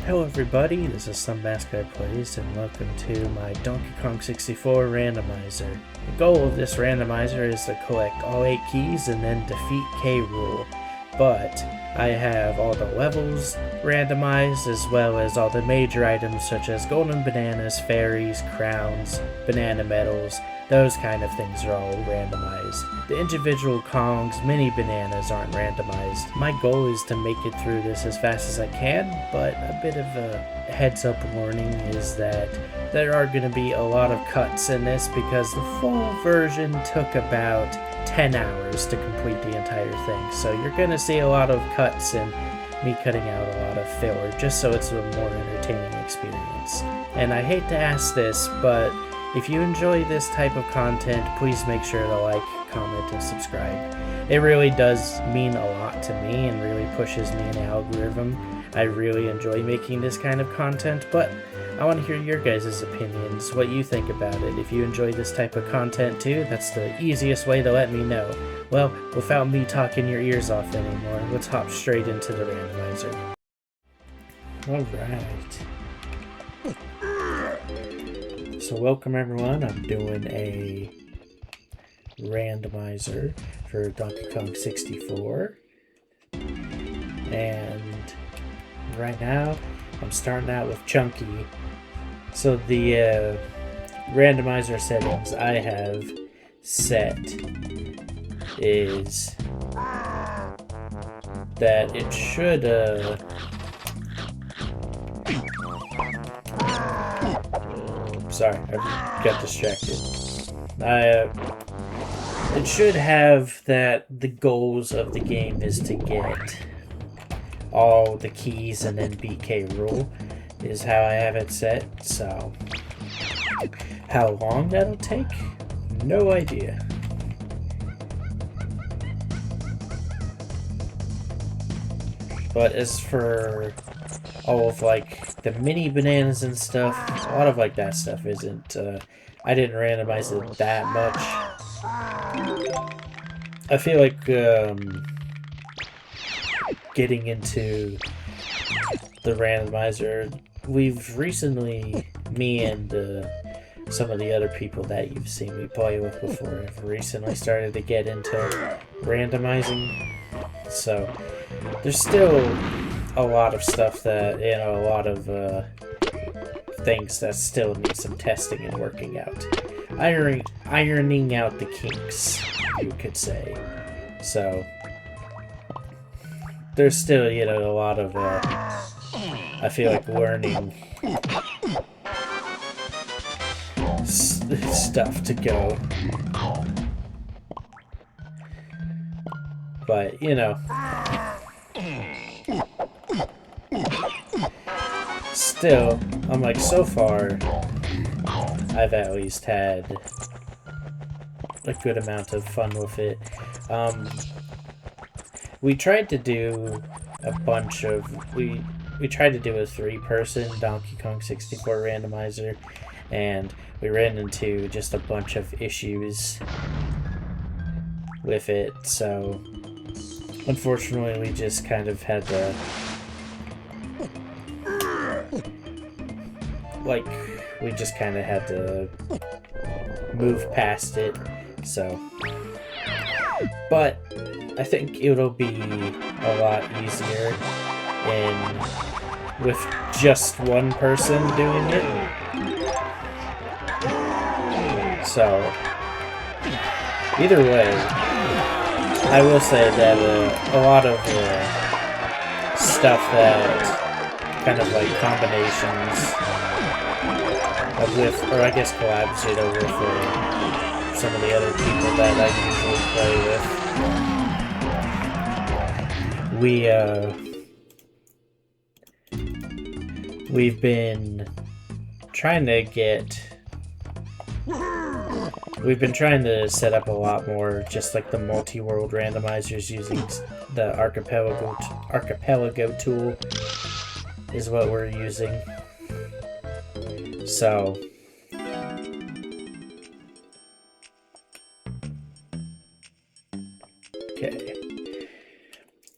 Hello everybody, this is Some Mascot Plays, and welcome to my Donkey Kong 64 randomizer. The goal of this randomizer is to collect all 8 keys and then defeat K. Rool. But I have all the levels randomized, as well as all the major items such as golden bananas, fairies, crowns, banana medals. Those kind of things are all randomized. The individual Kongs, mini bananas aren't randomized. My goal is to make it through this as fast as I can, but a bit of a heads up warning is that there are going to be a lot of cuts in this because the full version took about 10 hours to complete the entire thing. So you're going to see a lot of cuts and me cutting out a lot of filler just so it's a more entertaining experience. And I hate to ask this, but if you enjoy this type of content, please make sure to like, comment, and subscribe. It really does mean a lot to me and really pushes me in the algorithm. I really enjoy making this kind of content, but I want to hear your guys' opinions, what you think about it. If you enjoy this type of content too, that's the easiest way to let me know. Well, without me talking your ears off anymore, let's hop straight into the randomizer. Alright. So welcome everyone, I'm doing a randomizer for Donkey Kong 64. And right now, I'm starting out with Chunky. So the randomizer settings I have set is that it should sorry, I got distracted. It should have that the goals of the game is to get all the keys and then beat K. Rool is how I have it set. So how long that'll take? No idea. But as for all of like the mini bananas and stuff, a lot of like that stuff isn't I didn't randomize it that much. I feel like getting into the randomizer, we've recently, me and some of the other people that you've seen me play with before have recently started to get into randomizing. So there's still a lot of stuff that, you know, a lot of things that still need some testing and working out. Ironing out the kinks, you could say. So there's still, you know, a lot of, I feel like learning stuff to go. But, you know, still, I'm like, so far, I've at least had a good amount of fun with it. We tried to do a bunch of, we tried to do a 3-person Donkey Kong 64 randomizer, and we ran into just a bunch of issues with it, so unfortunately we just kind of had to, like, we just kind of had to move past it, so. But I think it'll be a lot easier with just one person doing it. So, either way, I will say that a lot of stuff that kind of like combinations with, or I guess collabs, you know, with some of the other people that I usually play with. We've been trying to set up a lot more just like the multi-world randomizers using the archipelago tool is what we're using. So okay.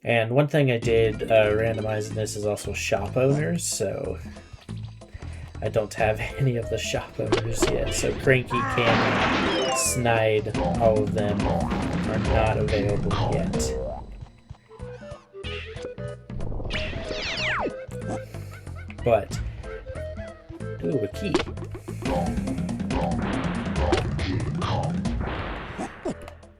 And one thing I did randomizing this is also shop owners, so I don't have any of the shop owners yet. So Cranky, Candy, Snide, all of them are not available yet. But, ooh, a key.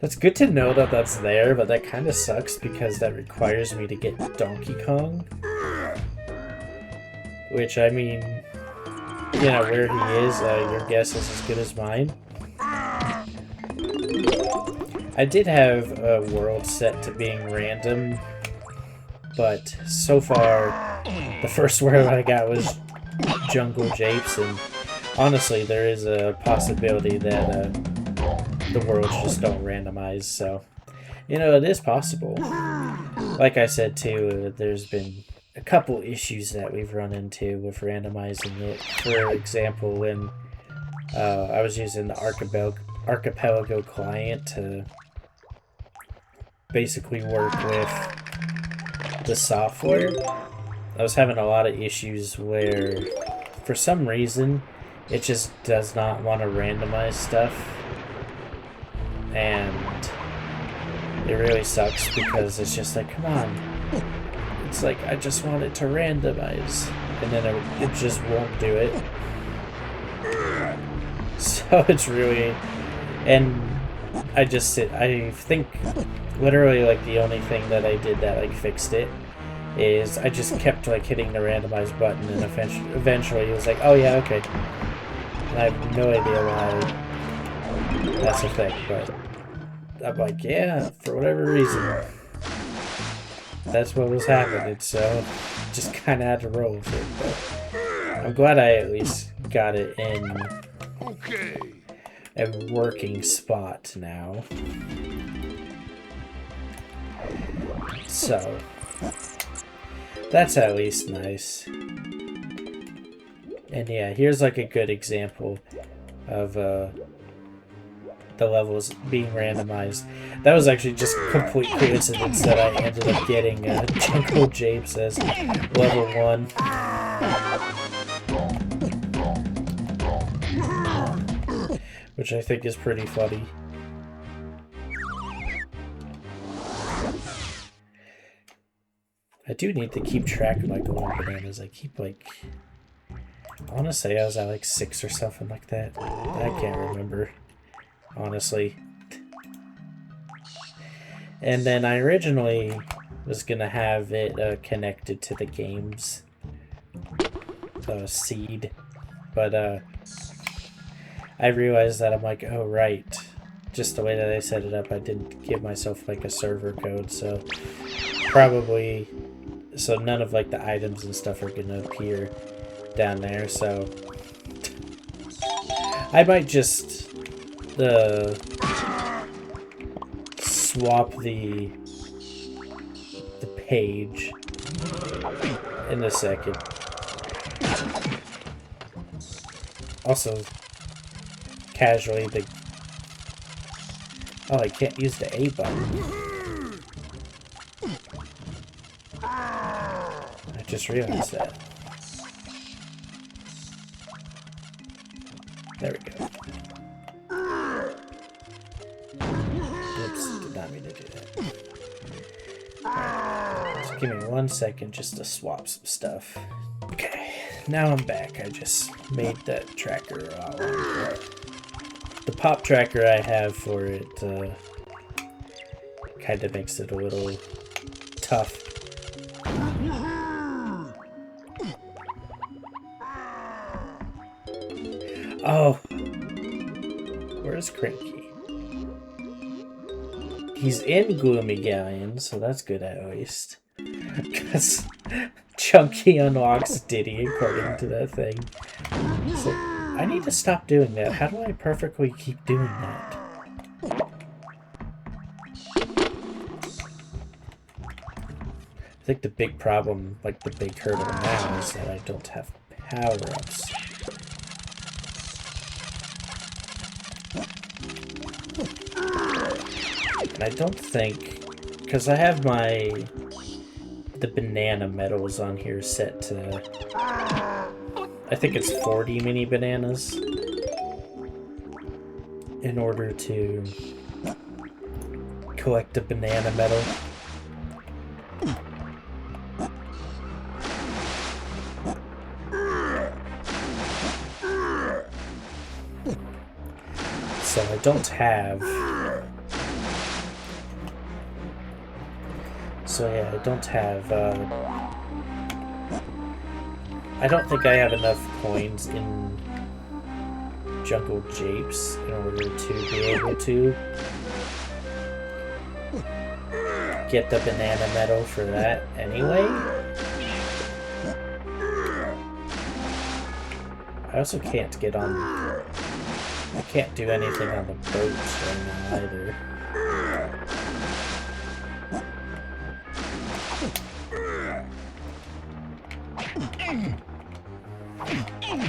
That's good to know that that's there, but that kind of sucks because that requires me to get Donkey Kong. Which, I mean, you know, where he is, your guess is as good as mine. I did have a world set to being random, but so far, the first world I got was Jungle Japes, and honestly, there is a possibility that the worlds just don't randomize, so, you know, it is possible. Like I said, too, there's been a couple issues that we've run into with randomizing it. For example, when I was using the Archipelago client to basically work with the software, I was having a lot of issues where, for some reason, it just does not want to randomize stuff. And it really sucks because it's just like, come on. It's like, I just want it to randomize. And then it just won't do it. So it's really... And I think literally like the only thing that I did that like fixed it is I just kept like hitting the randomize button, and eventually it was like, oh yeah, okay. And I have no idea why that's a thing, but I'm like, yeah, for whatever reason, that's what was happening, so just kind of had to roll with it. But I'm glad I at least got it in a working spot now. So that's at least nice. And yeah, here's like a good example of the levels being randomized. That was actually just complete coincidence that I ended up getting Jungle Japes as level 1. Which I think is pretty funny. I do need to keep track of my golden bananas. I keep like... I want to say I was at like 6 or something like that. I can't remember, honestly. And then I originally was gonna have it connected to the game's seed, but I realized that I'm like, oh right, just the way that I set it up, I didn't give myself like a server code, so probably, so none of like the items and stuff are gonna appear down there, so I might just swap the page in a second. Also, casually, oh, I can't use the A button. I just realized that. There we go. Oops, did not mean to do that. Right, just give me 1 second just to swap some stuff. Okay, now I'm back. I just made that tracker all on. The pop tracker I have for it kind of makes it a little tough. Oh, where's Cranky? He's in Gloomy Galleon, so that's good at least. Because Chunky unlocks Diddy according to that thing. So I need to stop doing that. How do I perfectly keep doing that? I think the big problem, like the big hurdle now, is that I don't have power-ups. And I don't think, because I have my the banana medals on here set to... I think it's 40 mini bananas. In order to collect a banana medal. So I don't have... So yeah, I don't have... I don't think I have enough coins in Jungle Japes in order to be able to get the banana medal for that anyway. I also can't get on... I can't do anything on the boats right now either.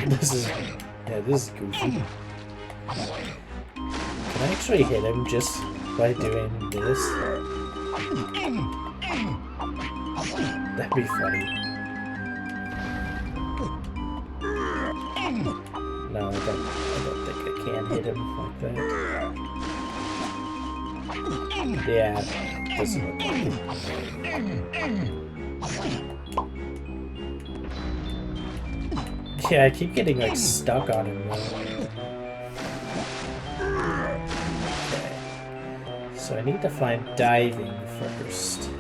This is... yeah, this is goofy. Can I actually hit him just by doing this? That'd be funny. No, I don't think I can hit him like that. Yeah, doesn't look like it. Yeah, I keep getting like stuck on him though. Okay. So I need to find diving first.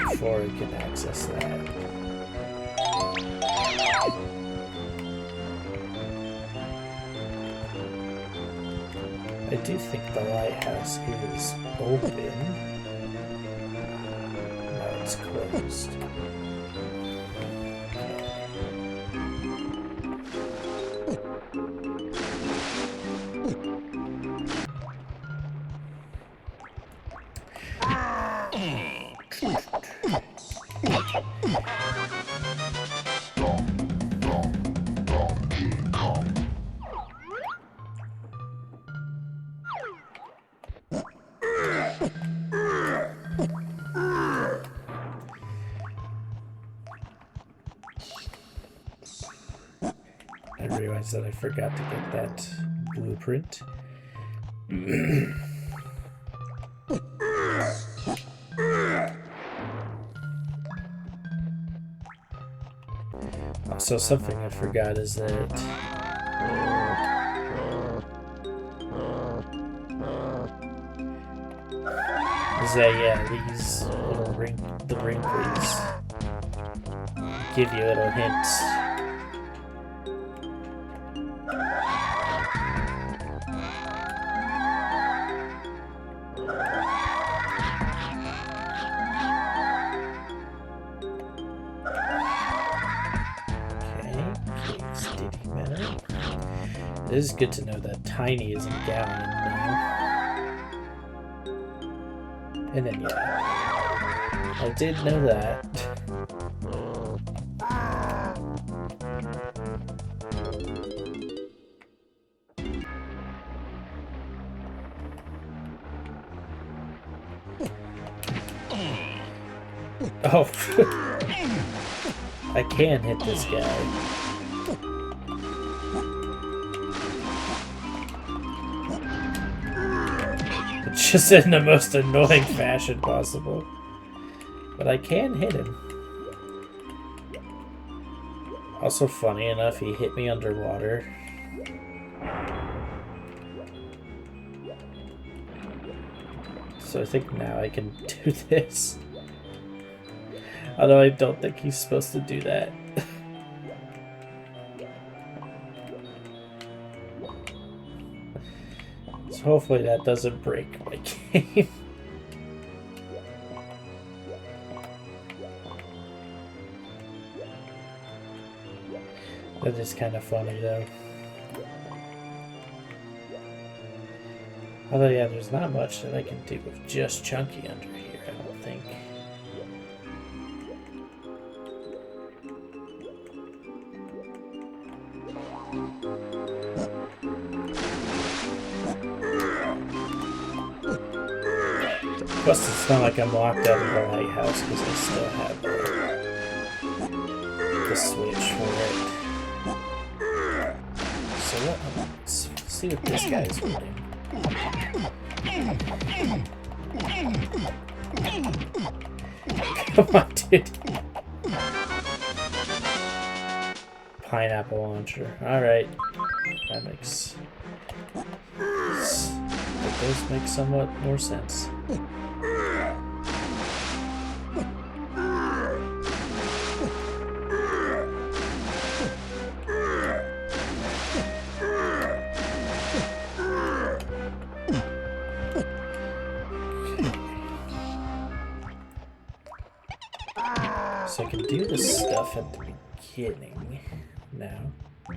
Before I can access that. I do think the lighthouse is open. No, it's closed. I realized that I forgot to get that blueprint. Also, something I forgot is that yeah, these little the wrinklies give you little hints. It is good to know that Tiny is in Galleon now. And then, yeah, I did know that. Oh, I can hit this guy. Just in the most annoying fashion possible. But I can hit him. Also, funny enough, he hit me underwater. So I think now I can do this. Although I don't think he's supposed to do that. Hopefully that doesn't break my game. That is kind of funny though. Although yeah, there's not much that I can do with just Chunky under here, I don't think. Plus, it's not like I'm locked out of the lighthouse because I still have the switch for it. So let's see what this guy's doing. Come on, dude. Pineapple launcher. Alright. That does make somewhat more sense. So I can do this stuff at the beginning now, or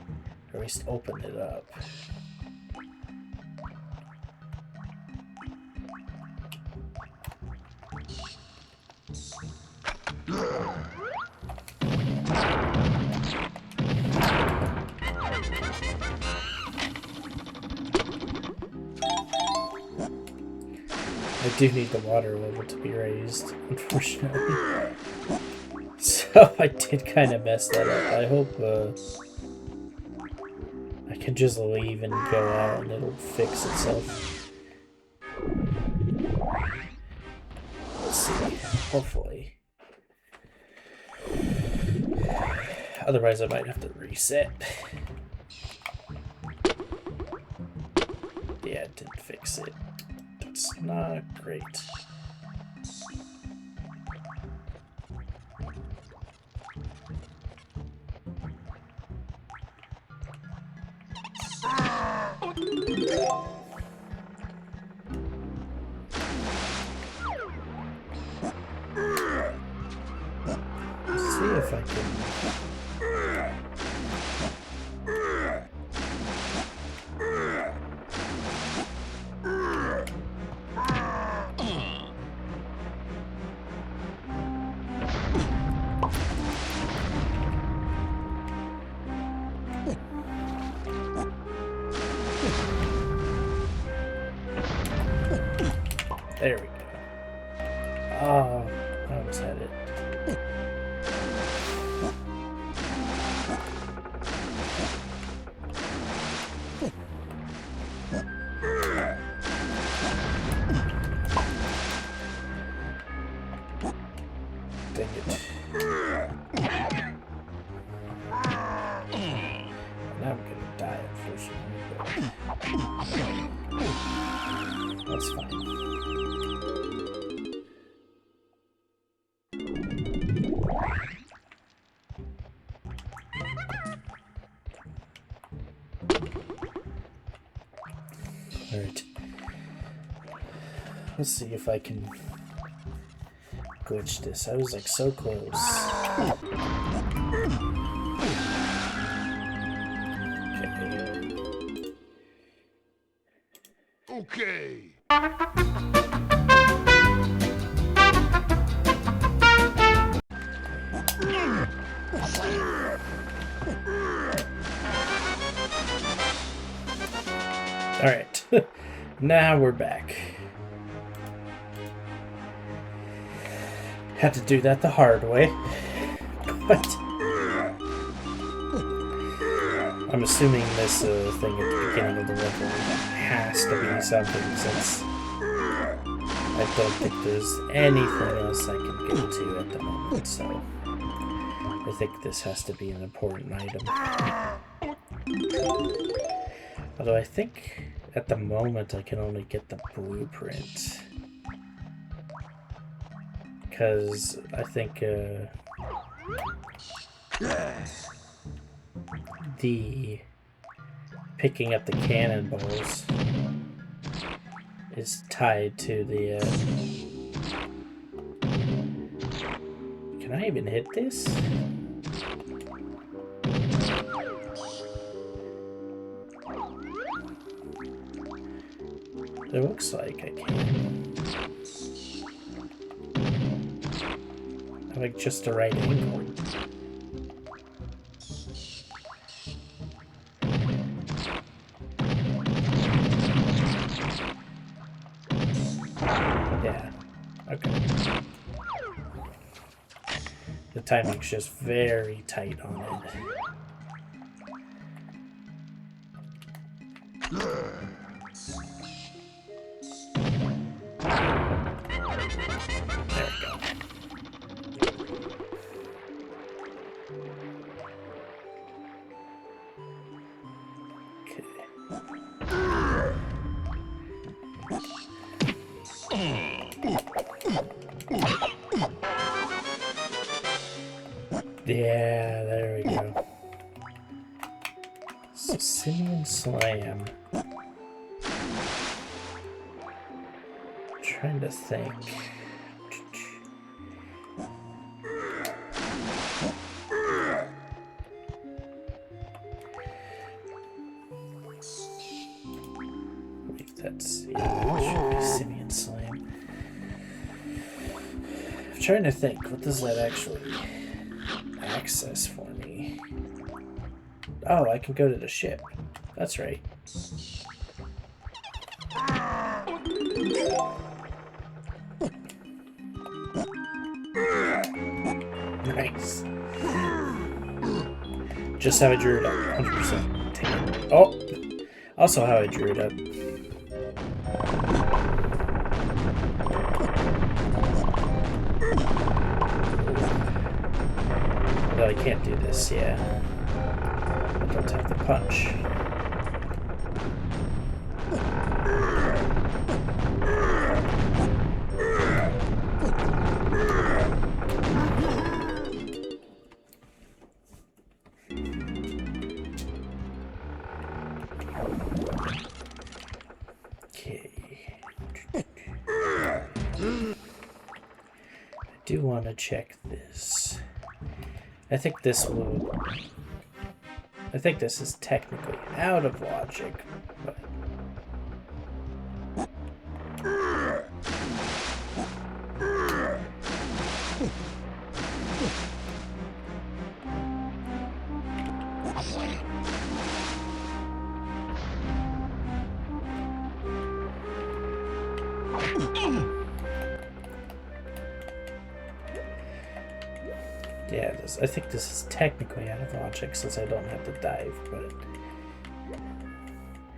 at least open it up. I do need the water level to be raised, unfortunately. So I did kind of mess that up. I hope I can just leave and go out and it'll fix itself. Let's see. Hopefully. Otherwise I might have to reset. Yeah, it didn't fix it. That's not great. Let's see if I can. There we go. Oh, I almost had it. Dang it. Now I'm gonna die, unfortunately. That's fine. Alright. Let's see if I can glitch this. I was like so close. Okay. Alright. Now we're back. Had to do that the hard way. But I'm assuming this thing at the beginning of the level has to be something, since I don't think there's anything else I can get to at the moment, so I think this has to be an important item. Although I think at the moment I can only get the blueprint. Because I think the picking up the cannonballs is tied to the can I even hit this? It looks like I can. I like just the right angle. Yeah. Okay. The timing's just very tight on it. There we go. Yeah, there we go. So, Simian Slam. Trying to think. Wait, that's yeah, it should be Simian Slam. I'm trying to think. What does that actually access for me? Oh, I can go to the ship. That's right. Nice. Just how I drew it up, 100%. Damn. Oh! Also how I drew it up. Well, I can't do this, yeah. I don't have the punch. I do want to check this. I think this is technically out of logic, but yeah, I think this is technically out of logic since I don't have to dive, but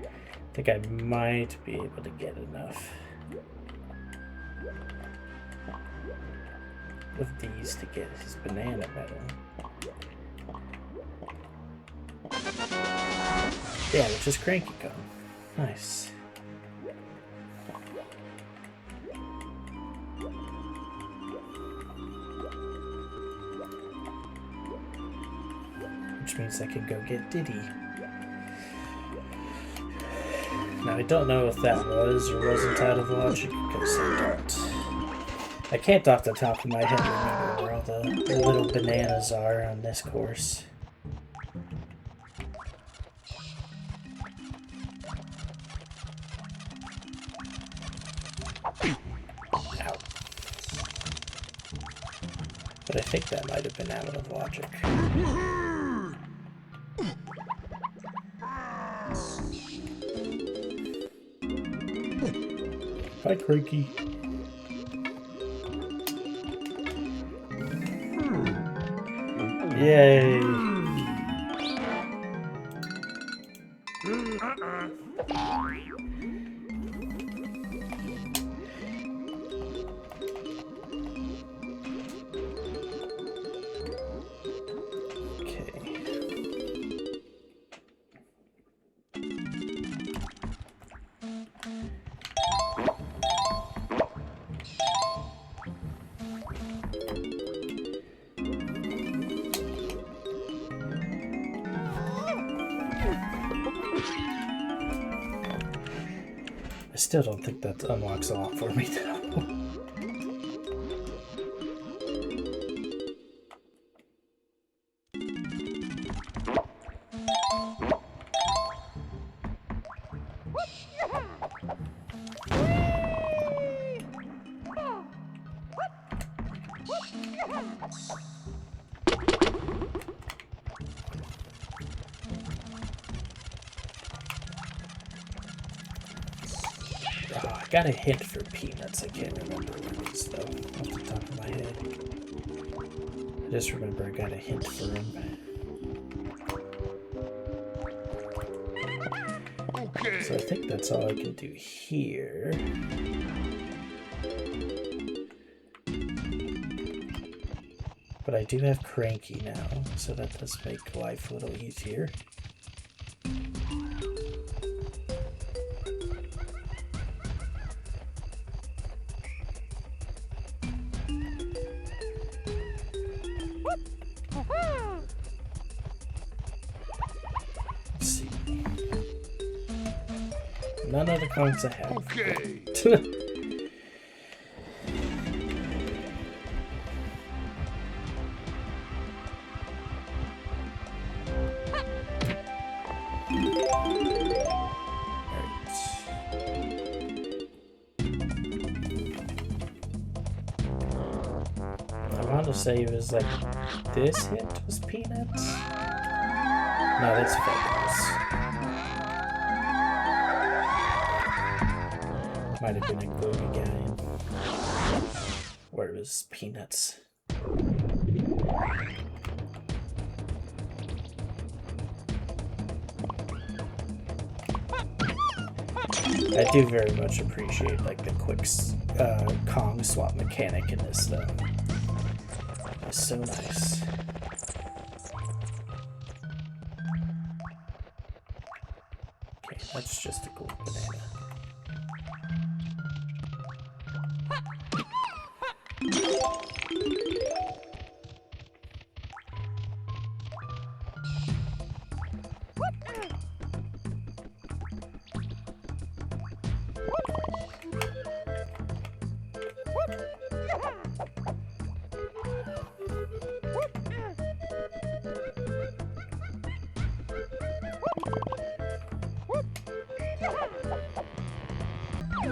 I think I might be able to get enough of these to get his banana medal. Yeah, which is Cranky Kong. Nice. Which means I can go get Diddy. Now, I don't know if that was or wasn't out of logic, because I can't off the top of my head remember where all the little bananas are on this course. Ow. But I think that might have been out of logic. Hi, Cranky. Yay! I still don't think that unlocks a lot for me, though. Oh, Got a hint for peanuts. I can't remember what it is though, off the top of my head. I just remember I got a hint for him. Okay. So I think that's all I can do here. But I do have Cranky now, so that does make life a little easier. Let's see. None of the cards I have. Okay. To say it was like this hit was peanuts. No, that's feathers. Might have been a gloomy guy. Where it was peanuts. I do very much appreciate like the quick Kong swap mechanic in this though. It's so nice. Okay, that's just a gold banana.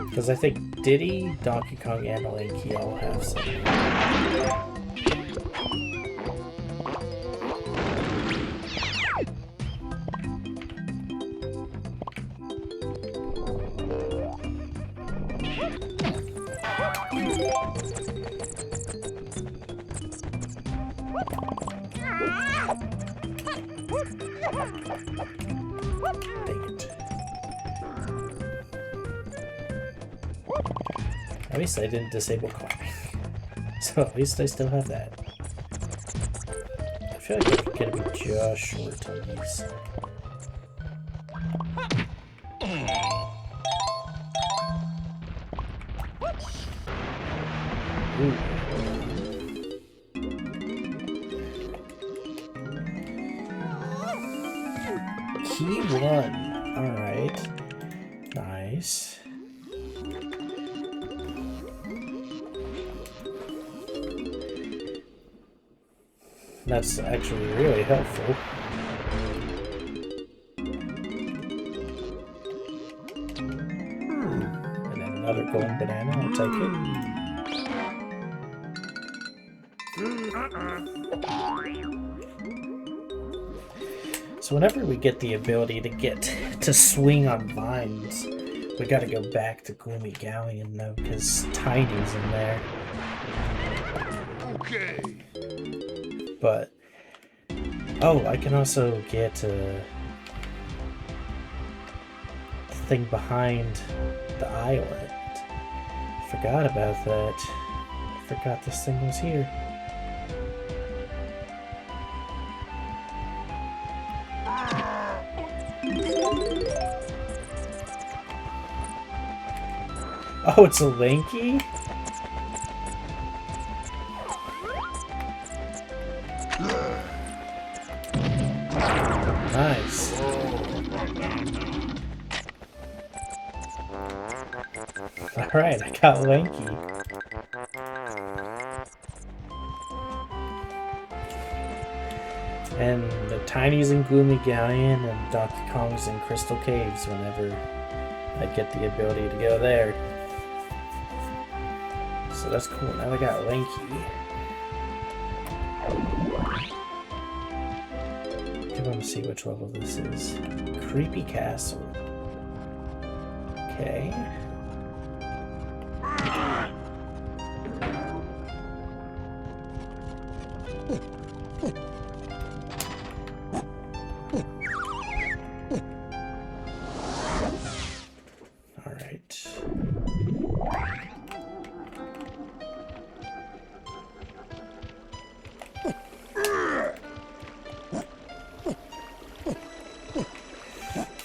Because I think Diddy, Donkey Kong, and Link all have some. At least I didn't disable climbing. So at least I still have that. I feel like I'm gonna be just short on these. Ooh. Key 1. Alright. Nice. That's actually really helpful. And then another golden banana, I'll take it. So whenever we get the ability to get to swing on vines, we gotta go back to Gloomy Galleon though, because Tiny's in there. Okay. But, oh, I can also get the thing behind the island. Forgot about that. Forgot this thing was here. Oh, it's a Linky? Nice. Alright, I got Lanky. And the Tiny's in Gloomy Galleon and Donkey Kong's in Crystal Caves whenever I get the ability to go there. So that's cool. Now I got Lanky. I want to see which level this is. Creepy Castle. Okay.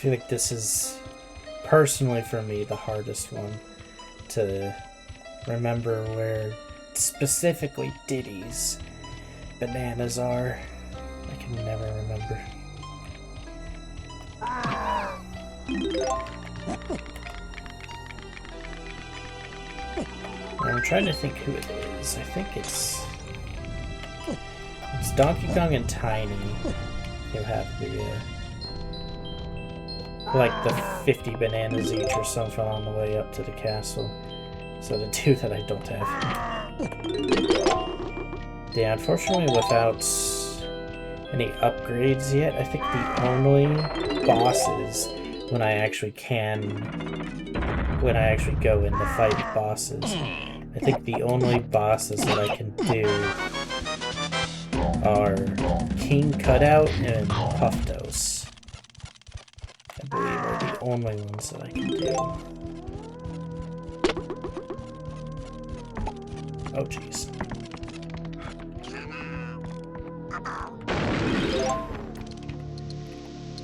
feel like this is, personally for me, the hardest one to remember where specifically Diddy's bananas are. I can never remember. I'm trying to think who it is. I think it's Donkey Kong and Tiny who have the like the 50 bananas each or something on the way up to the castle. So the two that I don't have. Yeah, unfortunately without any upgrades yet, I think the only bosses when I actually go in to fight bosses, I think the only bosses that I can do are King Cutout and Puff Dose. I believe are the only ones that I can do. Oh jeez.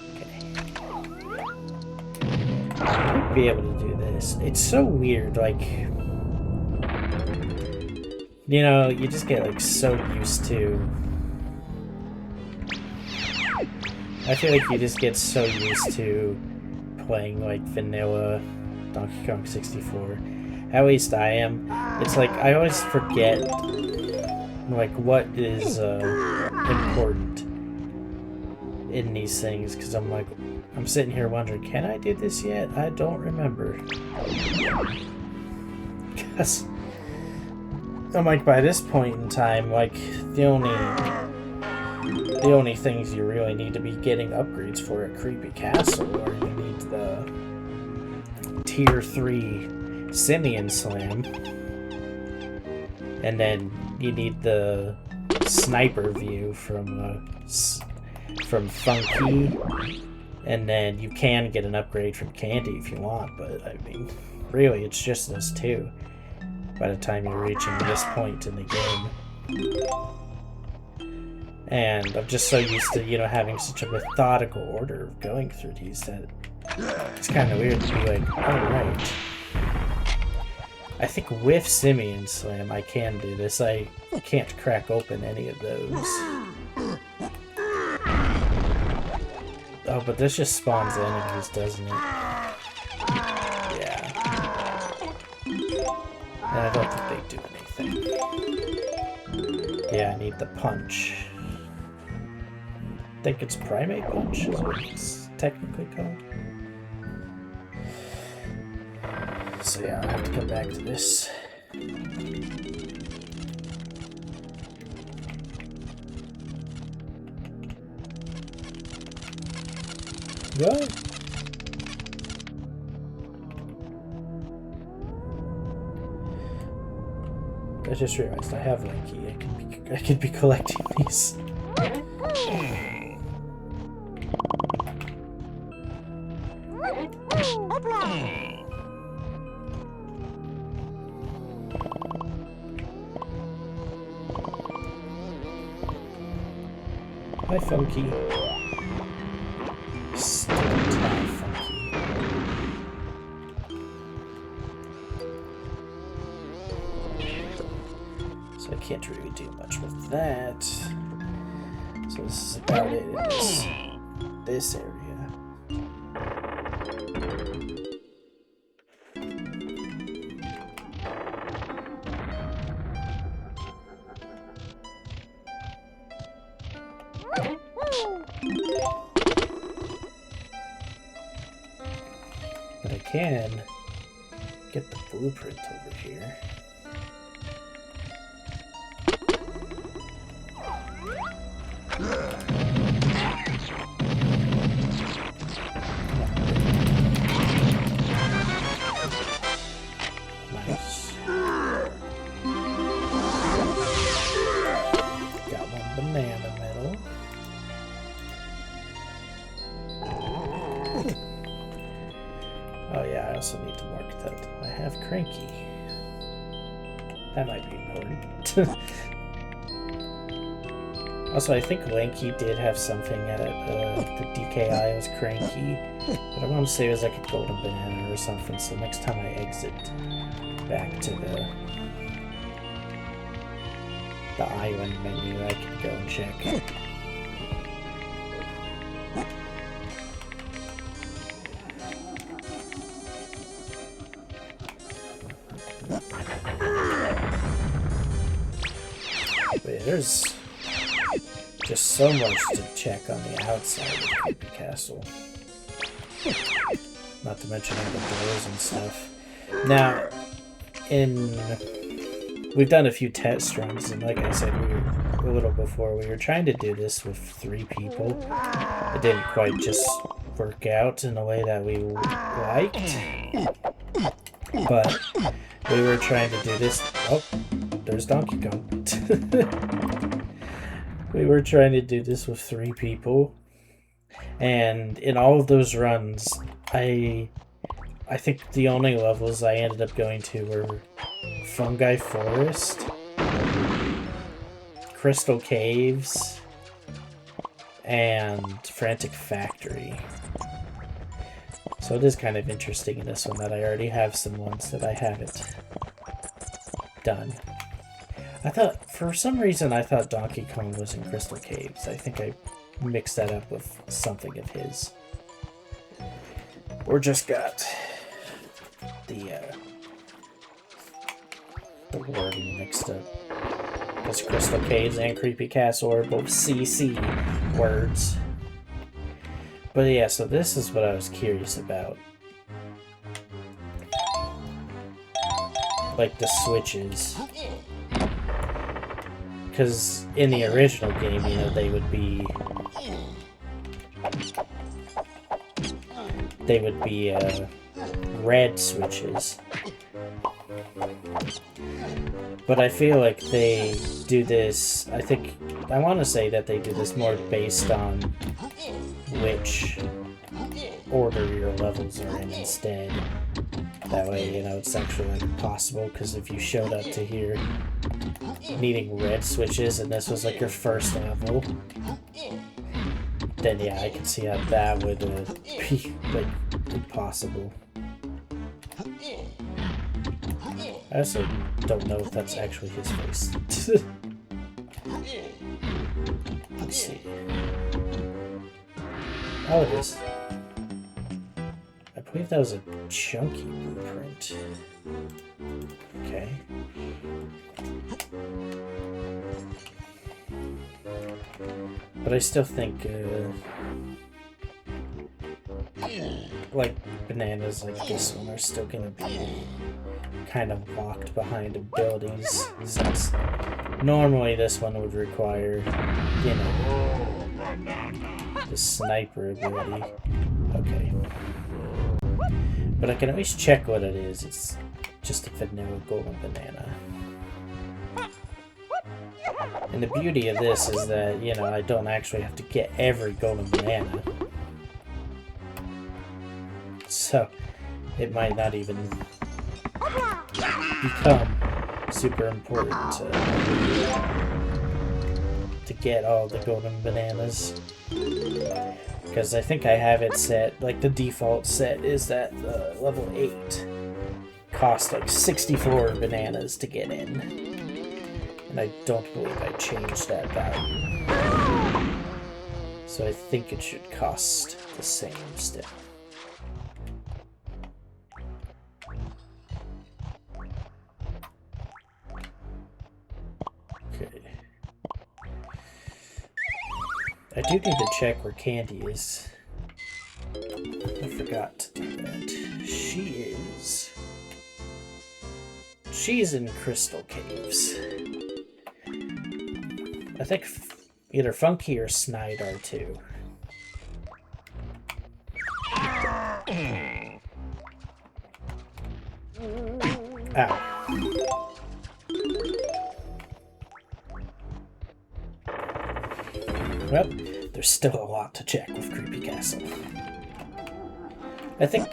Okay. Be able to do this. It's so weird, like, you know, you just get like so used to, I feel like you just get so used to playing like vanilla Donkey Kong 64. At least I am. It's like I always forget like what is important in these things, because I'm like, I'm sitting here wondering, can I do this yet? I don't remember. Because I'm like, by this point in time, like the only things you really need to be getting upgrades for at Creepy Castle are you need the Tier 3 Simeon Slam, and then you need the sniper view from Funky, and then you can get an upgrade from Candy if you want, but I mean, really it's just those two by the time you're reaching this point in the game. And I'm just so used to, you know, having such a methodical order of going through these that it's kind of weird to be like, oh right, I think with Simeon Slam I can do this. I can't crack open any of those. Oh, but this just spawns the enemies, doesn't it? Yeah. And I don't think they do anything. Yeah, I need the punch. I think it's Primate Punch is what it's technically called. So yeah, I'll have to come back to this. What? I just realized I have Lanky. I could be collecting these. Hi, Funky. Stupid Funky. So I can't really do much with that. So this is about it in this area. But I can get the blueprint over here. Nice. Got one banana medal. Oh yeah, I also need to mark that I have Cranky. That might be important. Also, I think Lanky did have something at the DKI was cranky, but I want to say it was like a golden banana or something, so next time I exit back to the island menu, I can go and check. But yeah, there's just so much to check on the outside of Creepy Castle. Not to mention all the doors and stuff. Now, we've done a few test runs, and like I said, a little before, we were trying to do this with 3 people. It didn't quite just work out in the way that we liked, but we were trying to do this. Oh, there's Donkey Kong. We were trying to do this with 3 people, and in all of those runs, I think the only levels I ended up going to were Fungi Forest, Crystal Caves, and Frantic Factory. So it is kind of interesting in this one that I already have some ones that I haven't done. For some reason, I thought Donkey Kong was in Crystal Caves. I think I mixed that up with something of his. Or just got the wording mixed up. Because Crystal Caves and Creepy Castle are both CC words. But yeah, so this is what I was curious about. Like the switches. Because in the original game, you know, they would be red switches. But I feel like they do this, I want to say that they do this more based on which order your levels are in instead. That way, you know, it's actually like possible, because if you showed up to here needing red switches and this was like your first level, then yeah, I can see how that would be like impossible. I also don't know if that's actually his face. Let's see. Oh, it is. I believe that was a chunky blueprint. Okay. But I still think, like, bananas like this one are still gonna be kind of locked behind abilities, since normally this one would require, you know, the sniper ability. Okay. But I can always check what it is. It's just a vanilla golden banana. And the beauty of this is that, you know, I don't actually have to get every golden banana. So, it might not even become super important to get all the golden bananas. Because I think I have it set, like the default set is that level 8 costs like 64 bananas to get in. And I don't believe I changed that value. So I think it should cost the same still. Okay. I do need to check where Candy is. I forgot to do that. She's in Crystal Caves. I think either Funky or Snide are too. Ow. Well, there's still a lot to check with Creepy Castle. I think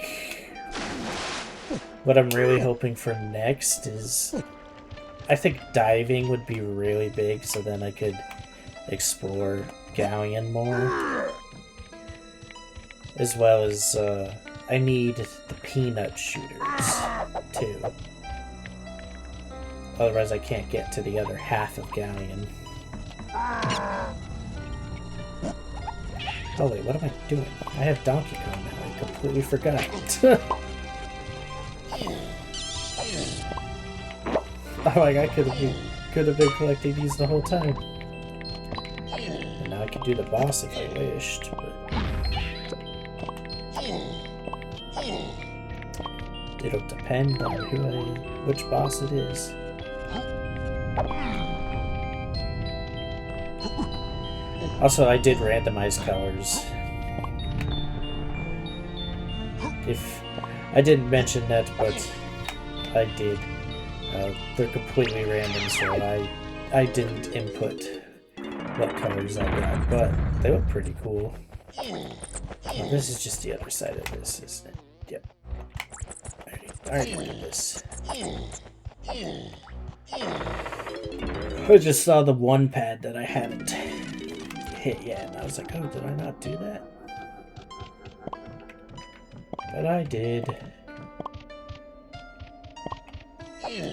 what I'm really hoping for next is, I think diving would be really big, so then I could explore Galleon more. As well as, I need the peanut shooters, too. Otherwise I can't get to the other half of Galleon. Oh wait, what am I doing? I have Donkey Kong now, I completely forgot. Oh, like I could have been collecting these the whole time. And now I can do the boss if I wished, but it'll depend on which boss it is. Also, I did randomize colors. If I didn't mention that, but I did. They're completely random, so I didn't input what colors I got, but they look pretty cool. Oh, this is just the other side of this, isn't it? Yep. I already did this. I just saw the one pad that I hadn't hit yet, and I was like, oh, did I not do that? But I did. Okay.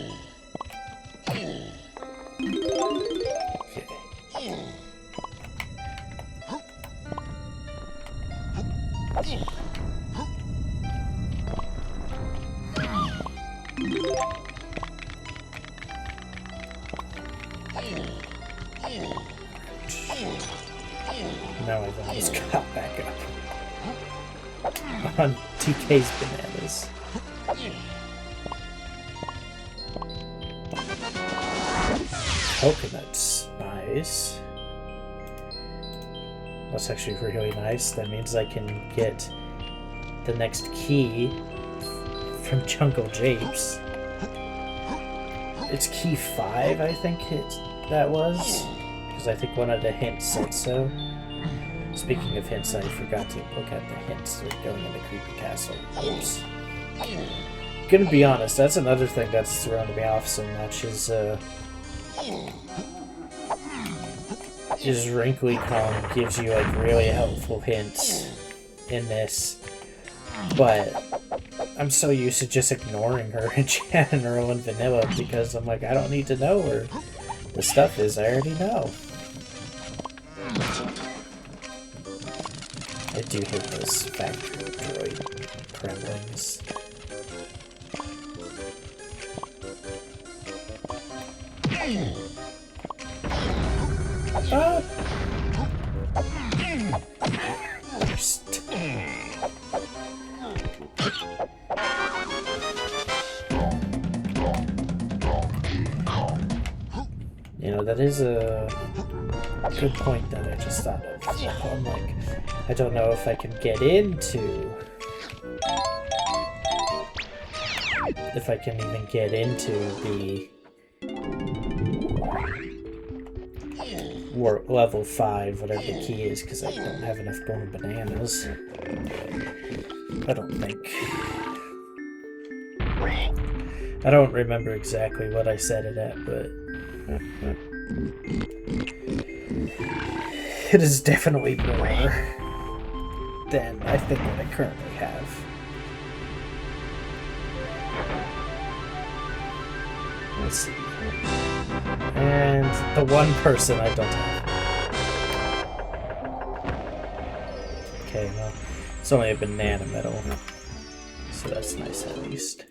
Now I've almost got back up on TK's bananas. Coconuts, nice. That's actually really nice. That means I can get the next key from Jungle Japes. It's key 5, I think that was. Because I think one of the hints said so. Speaking of hints, I forgot to look at the hints going in the creepy castle. Oops. Gonna be honest, that's another thing that's throwing me off so much is Wrinkly Kong gives you like really helpful hints in this, but I'm so used to just ignoring her in Chan Earl and Vanilla because I'm like, I don't need to know where the stuff is, I already know. I do hate those factory droid gremlins. You know, that is a good point that I just thought of. I'm like, I don't know if I can get into... If I can even get into the... level 5, whatever the key is, because I don't have enough golden bananas. I don't think. I don't remember exactly what I set it at, but it is definitely more than I think what I currently have. Let's see. And the one person I don't have. Okay, well, it's only a banana medal, so that's nice at least.